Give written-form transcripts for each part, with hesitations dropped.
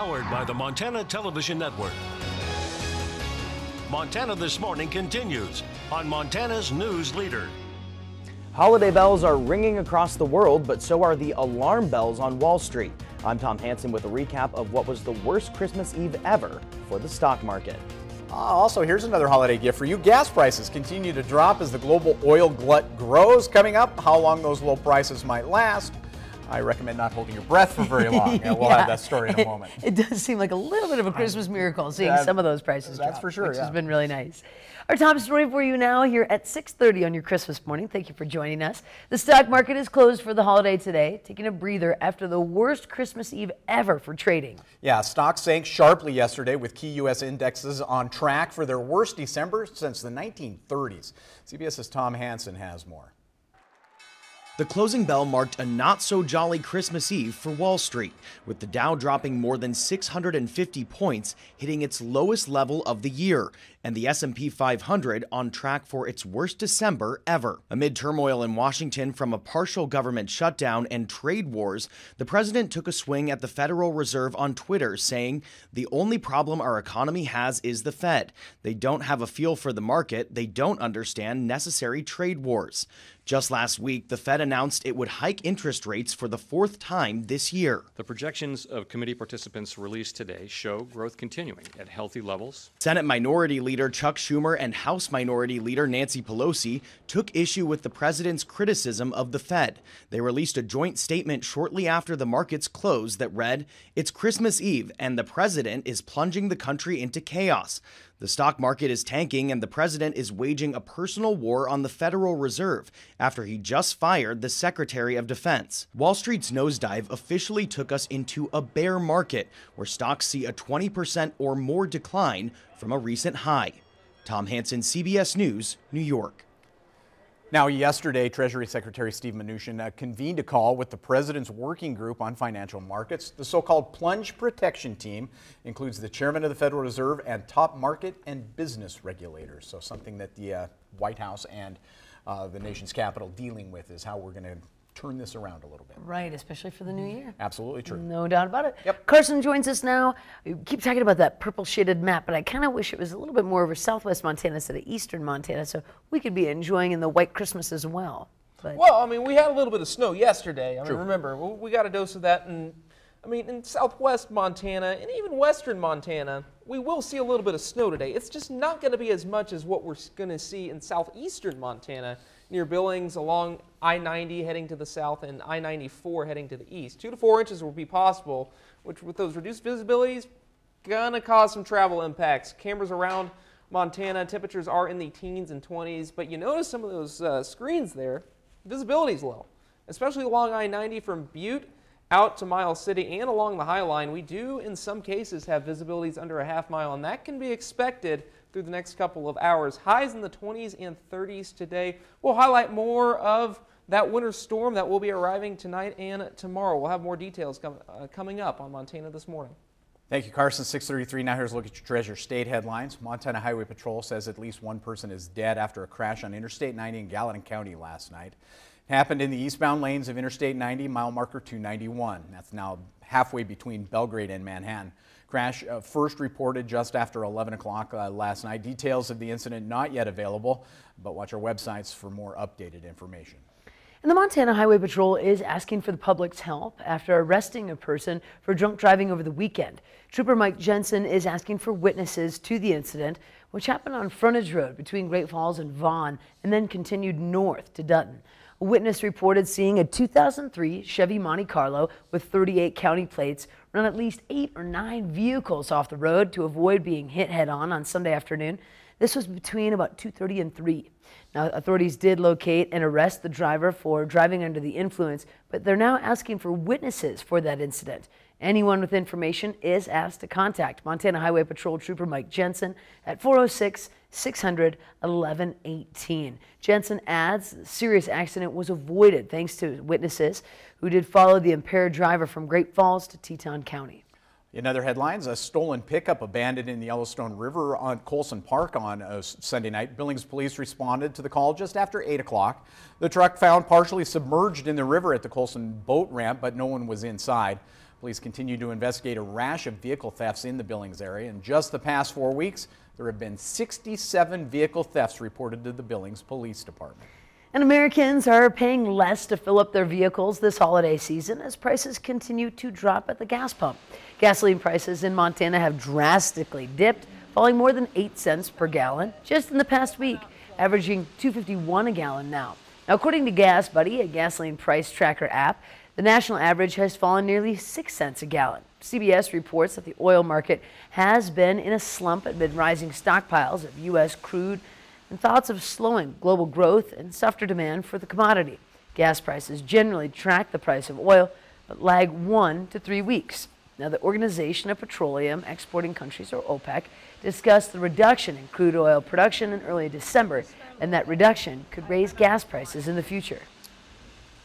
Powered by the Montana Television Network. Montana This Morning continues on Montana's News Leader. Holiday bells are ringing across the world, but so are the alarm bells on Wall Street. I'm Tom Hansen with a recap of what was the worst Christmas Eve ever for the stock market. Also, here's another holiday gift for you. Gas prices continue to drop as the global oil glut grows. Coming up, how long those low prices might last. I recommend not holding your breath for very long. We'll have that story in a moment. It does seem like a little bit of a Christmas miracle seeing some of those prices drop. That's for sure, which has been really nice. Our top story for you now here at 6:30 on your Christmas morning. Thank you for joining us. The stock market is closed for the holiday today, taking a breather after the worst Christmas Eve ever for trading. Yeah, stocks sank sharply yesterday with key U.S. indexes on track for their worst December since the 1930s. CBS's Tom Hansen has more. The closing bell marked a not-so-jolly Christmas Eve for Wall Street, with the Dow dropping more than 650 points, hitting its lowest level of the year, and the S&P 500 on track for its worst December ever. Amid turmoil in Washington from a partial government shutdown and trade wars, the president took a swing at the Federal Reserve on Twitter, saying, "The only problem our economy has is the Fed. They don't have a feel for the market. They don't understand necessary trade wars." Just last week, the Fed announced it would hike interest rates for the fourth time this year. The projections of committee participants released today show growth continuing at healthy levels. Senate Minority Leader Chuck Schumer and House Minority Leader Nancy Pelosi took issue with the president's criticism of the Fed. They released a joint statement shortly after the markets closed that read, "It's Christmas Eve and the president is plunging the country into chaos. The stock market is tanking and the president is waging a personal war on the Federal Reserve after he just fired the Secretary of Defense." Wall Street's nosedive officially took us into a bear market, where stocks see a 20% or more decline from a recent high. Tom Hansen, CBS News, New York. Now, yesterday, Treasury Secretary Steve Mnuchin convened a call with the President's Working Group on Financial Markets. The so-called Plunge Protection Team includes the Chairman of the Federal Reserve and top market and business regulators. So something that the White House and the nation's capital dealing with is how we're going to turn this around a little bit. Right, especially for the new year. Absolutely true. No doubt about it. Yep. Carson joins us now. We keep talking about that purple shaded map, but I kind of wish it was a little bit more over southwest Montana instead of eastern Montana, so we could be enjoying in the white Christmas as well. But well, I mean, we had a little bit of snow yesterday. I mean, remember, we got a dose of that, and I mean, in southwest Montana and even western Montana, we will see a little bit of snow today. It's just not going to be as much as what we're going to see in southeastern Montana, near Billings, along I-90 heading to the south and I-94 heading to the east. 2 to 4 inches will be possible, which with those reduced visibilities, gonna cause some travel impacts. Cameras around Montana, temperatures are in the teens and 20s, but you notice some of those screens there, visibility's low, especially along I-90 from Butte out to Miles City and along the High Line. We do, in some cases, have visibilities under a half mile, and that can be expected through the next couple of hours. Highs in the 20s and 30s today. We'll highlight more of that winter storm that will be arriving tonight and tomorrow. We'll have more details coming up on Montana This Morning. Thank you, Carson. 6:33. Now here's a look at your Treasure State headlines. Montana Highway Patrol says at least one person is dead after a crash on Interstate 90 in Gallatin County last night. It happened in the eastbound lanes of Interstate 90, mile marker 291. That's now halfway between Belgrade and Manhattan. Crash first reported just after 11 o'clock last night. Details of the incident not yet available, but watch our websites for more updated information. And the Montana Highway Patrol is asking for the public's help after arresting a person for drunk driving over the weekend. Trooper Mike Jensen is asking for witnesses to the incident, which happened on Frontage Road between Great Falls and Vaughan, and then continued north to Dutton. A witness reported seeing a 2003 Chevy Monte Carlo with 38 county plates run at least 8 or 9 vehicles off the road to avoid being hit head-on Sunday afternoon. This was between about 2:30 and 3. Now, authorities did locate and arrest the driver for driving under the influence, but they're now asking for witnesses for that incident. Anyone with information is asked to contact Montana Highway Patrol Trooper Mike Jensen at 406-600-1118. Jensen adds the serious accident was avoided thanks to witnesses who did follow the impaired driver from Great Falls to Teton County. In other headlines, a stolen pickup abandoned in the Yellowstone River on Colson Park on Sunday night. Billings police responded to the call just after 8 o'clock. The truck found partially submerged in the river at the Colson boat ramp, but no one was inside. Police continue to investigate a rash of vehicle thefts in the Billings area. In just the past 4 weeks, there have been 67 vehicle thefts reported to the Billings Police Department. And Americans are paying less to fill up their vehicles this holiday season as prices continue to drop at the gas pump. Gasoline prices in Montana have drastically dipped, falling more than 8 cents per gallon just in the past week, averaging $2.51 a gallon now. Now, according to Gas Buddy, a gasoline price tracker app, the national average has fallen nearly 6 cents a gallon. CBS reports that the oil market has been in a slump amid rising stockpiles of U.S. crude and thoughts of slowing global growth and softer demand for the commodity. Gas prices generally track the price of oil, but lag 1 to 3 weeks. Now, the Organization of Petroleum Exporting Countries, or OPEC, discussed the reduction in crude oil production in early December, and that reduction could raise gas prices in the future.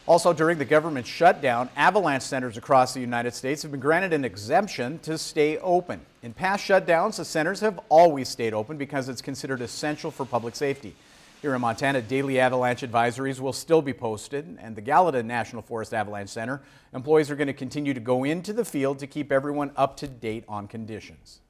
Also, during the government shutdown, avalanche centers across the United States have been granted an exemption to stay open. In past shutdowns, the centers have always stayed open because it's considered essential for public safety. Here in Montana, daily avalanche advisories will still be posted, and the Gallatin National Forest Avalanche Center employees are going to continue to go into the field to keep everyone up to date on conditions.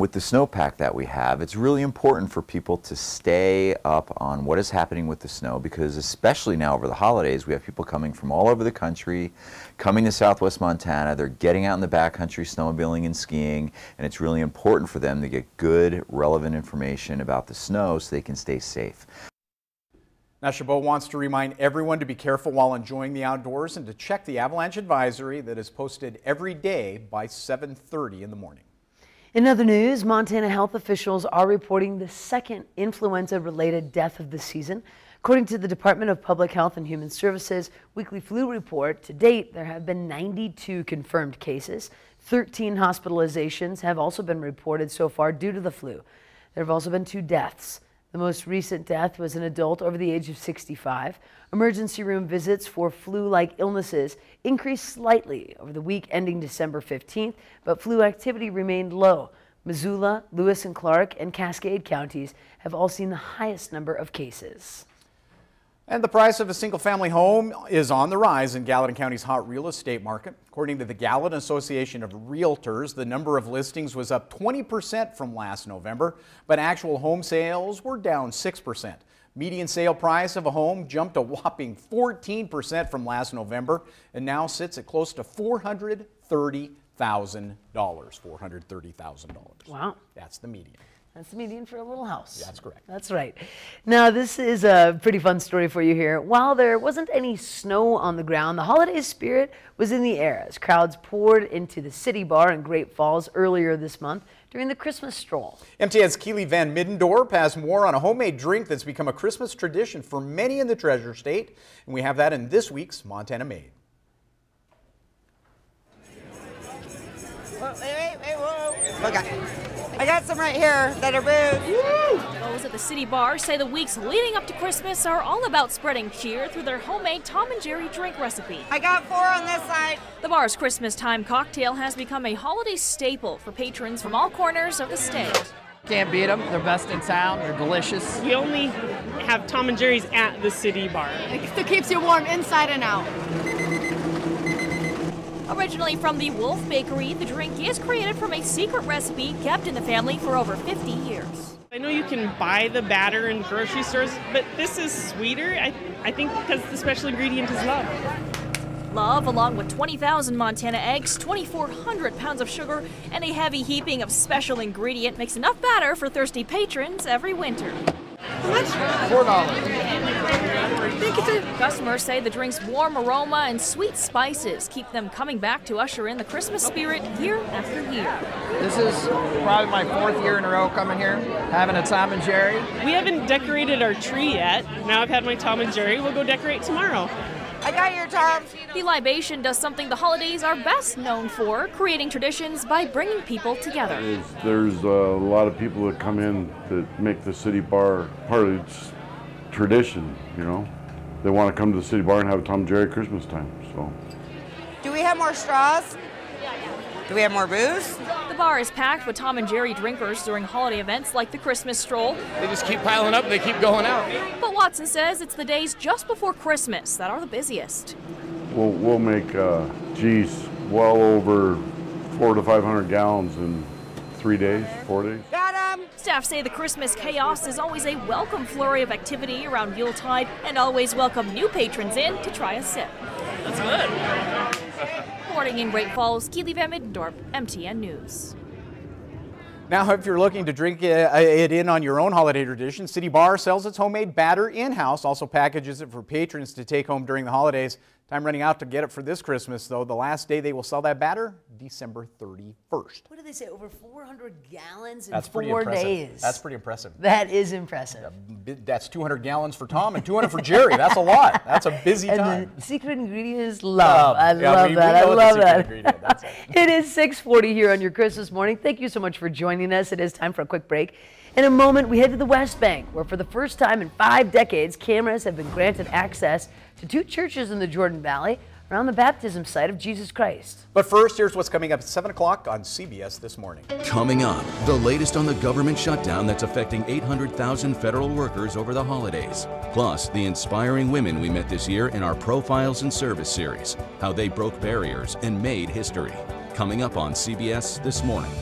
With the snowpack that we have, it's really important for people to stay up on what is happening with the snow, because especially now over the holidays, we have people coming from all over the country, coming to southwest Montana. They're getting out in the backcountry snowmobiling and skiing, and it's really important for them to get good, relevant information about the snow so they can stay safe. Now, Chabot wants to remind everyone to be careful while enjoying the outdoors and to check the avalanche advisory that is posted every day by 7:30 in the morning. In other news, Montana health officials are reporting the second influenza-related death of the season. According to the Department of Public Health and Human Services weekly flu report, to date there have been 92 confirmed cases. 13 hospitalizations have also been reported so far due to the flu. There have also been 2 deaths. The most recent death was an adult over the age of 65. Emergency room visits for flu-like illnesses increased slightly over the week ending December 15th, but flu activity remained low. Missoula, Lewis and Clark, and Cascade counties have all seen the highest number of cases. And the price of a single-family home is on the rise in Gallatin County's hot real estate market. According to the Gallatin Association of Realtors, the number of listings was up 20% from last November, but actual home sales were down 6%. Median sale price of a home jumped a whopping 14% from last November and now sits at close to $430,000. $430,000. Wow. That's the median. That's the median for a little house. That's correct. That's right. Now, this is a pretty fun story for you here. While there wasn't any snow on the ground, the holiday spirit was in the air as crowds poured into the City Bar in Great Falls earlier this month during the Christmas stroll. MTN's Keely Van Middendorp has more on a homemade drink that's become a Christmas tradition for many in the Treasure State, and we have that in this week's Montana Made. Wait, whoa. Okay. I got some right here that are booze. Those at the City Bar say the weeks leading up to Christmas are all about spreading cheer through their homemade Tom and Jerry drink recipe. I got 4 on this side. The bar's Christmas time cocktail has become a holiday staple for patrons from all corners of the state. Can't beat them. They're best in town. They're delicious. We only have Tom and Jerry's at the City Bar. It keeps you warm inside and out. Originally from the Wolf Bakery, the drink is created from a secret recipe kept in the family for over 50 years. I know you can buy the batter in grocery stores, but this is sweeter, I think because the special ingredient is love. Love, along with 20,000 Montana eggs, 2,400 pounds of sugar, and a heavy heaping of special ingredient makes enough batter for thirsty patrons every winter. How much? $4. Customers say the drink's warm aroma and sweet spices keep them coming back to usher in the Christmas spirit year after year. This is probably my 4th year in a row coming here, having a Tom and Jerry. We haven't decorated our tree yet. Now I've had my Tom and Jerry. We'll go decorate tomorrow. I got your Tom. The libation does something the holidays are best known for, creating traditions by bringing people together. There's a lot of people that come in that make the City Bar part of its tradition, you know. They want to come to the City Bar and have a Tom and Jerry Christmas time, so. Do we have more straws? Do we have more booze? The bar is packed with Tom and Jerry drinkers during holiday events like the Christmas stroll. They just keep piling up, they keep going out. But Watson says it's the days just before Christmas that are the busiest. we'll make, well over 400 to 500 gallons in 3 days, 4 days. Staff say the Christmas chaos is always a welcome flurry of activity around Yuletide and always welcome new patrons in to try a sip. That's good. Reporting in Great Falls, Keely Van Middendorp, MTN News. Now, if you're looking to drink it in on your own holiday tradition, City Bar sells its homemade batter in-house, also packages it for patrons to take home during the holidays. Time running out to get it for this Christmas, though. The last day they will sell that batter, December 31st. What did they say? Over 400 gallons in That's 4 days. That's pretty impressive. That is impressive. That's 200 gallons for Tom and 200 for Jerry. That's a lot. That's a busy time. And the secret ingredient is love. I Yeah, love we that. know I what the love secret that. ingredient, that's it. It is 6:40 here on your Christmas morning. Thank you so much for joining us. It is time for a quick break. In a moment, we head to the West Bank, where for the first time in 5 decades, cameras have been granted access to 2 churches in the Jordan Valley around the baptism site of Jesus Christ. But first, here's what's coming up at 7 o'clock on CBS This Morning. Coming up, the latest on the government shutdown that's affecting 800,000 federal workers over the holidays. Plus, the inspiring women we met this year in our Profiles in Service series, how they broke barriers and made history. Coming up on CBS This Morning.